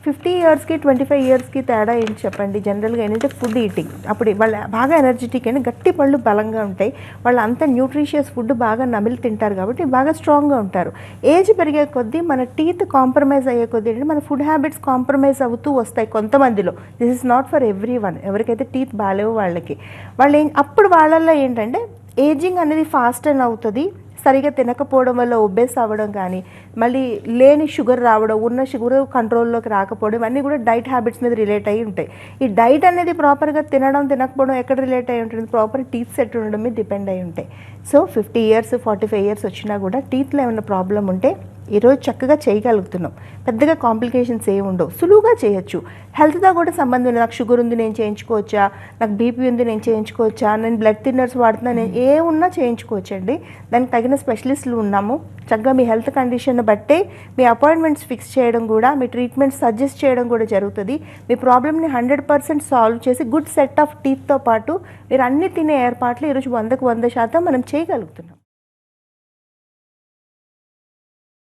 50 ఇయర్స్కి 25 ఇయర్స్కి తేడా ఏంటి చెప్పండి. జనరల్గా ఏంటంటే ఫుడ్ ఈటింగ్ అప్పుడు వాళ్ళు బాగా ఎనర్జెటిక్ అని గట్టి పళ్ళు బలంగా ఉంటాయి. వాళ్ళు అంత న్యూట్రిషియస్ ఫుడ్ బాగా నమిలి తింటారు కాబట్టి బాగా స్ట్రాంగ్గా ఉంటారు. ఏజ్ పెరిగే కొద్దీ మన టీత్ కాంప్రమైజ్ అయ్యే కొద్దీ ఏంటంటే మన ఫుడ్ హ్యాబిట్స్ కాంప్రమైజ్ అవుతూ వస్తాయి కొంతమందిలో. This is not for every one. ఎవరికైతే టీత్ బాగాలేవో వాళ్ళకి అప్పుడు వాళ్ళల్లో ఏంటంటే ఏజింగ్ అనేది ఫాస్ట్ అని అవుతుంది. సరిగా తినకపోవడం వల్ల ఒబేస్ అవ్వడం కానీ, మళ్ళీ లేని షుగర్ రావడం, ఉన్న షుగర్ కంట్రోల్లోకి రాకపోవడం, ఇవన్నీ కూడా డైట్ హ్యాబిట్స్ మీద రిలేట్ అయ్యి ఉంటాయి. ఈ డైట్ అనేది ప్రాపర్గా తినడం తినకపోవడం ఎక్కడ రిలేట్ అయ్యి ఉంటుంది? ప్రాపర్ టీత్ సెట్ ఉండడం మీద డిపెండ్ అయి ఉంటాయి. సో 50 ఇయర్స్ 45 ఇయర్స్ వచ్చినా కూడా టీత్లో ఏమైనా ప్రాబ్లం ఉంటే ఈరోజు చక్కగా చేయగలుగుతున్నాం. పెద్దగా కాంప్లికేషన్స్ ఏమి ఉండవు, సులువుగా చేయొచ్చు. హెల్త్తో కూడా సంబంధం ఉంది. నాకు షుగర్ ఉంది నేను చేయించుకోవచ్చా, నాకు బీపీ ఉంది నేను చేయించుకోవచ్చా, నేను బ్లడ్ థిన్నర్స్ వాడుతున్నా నేను ఏ ఉన్నా చేయించుకోవచ్చండి. దానికి తగిన స్పెషలిస్టులు ఉన్నాము. చక్కగా మీ హెల్త్ కండిషన్ బట్టే మీ అపాయింట్మెంట్స్ ఫిక్స్ చేయడం కూడా, మీ ట్రీట్మెంట్ సజెస్ట్ చేయడం కూడా జరుగుతుంది. మీ ప్రాబ్లమ్ని 100% సాల్వ్ చేసి గుడ్ సెట్ ఆఫ్ టీత్తో పాటు మీరు అన్ని తినే ఏర్పాట్లు ఈరోజు 100% మనం చేయగలుగుతున్నాం.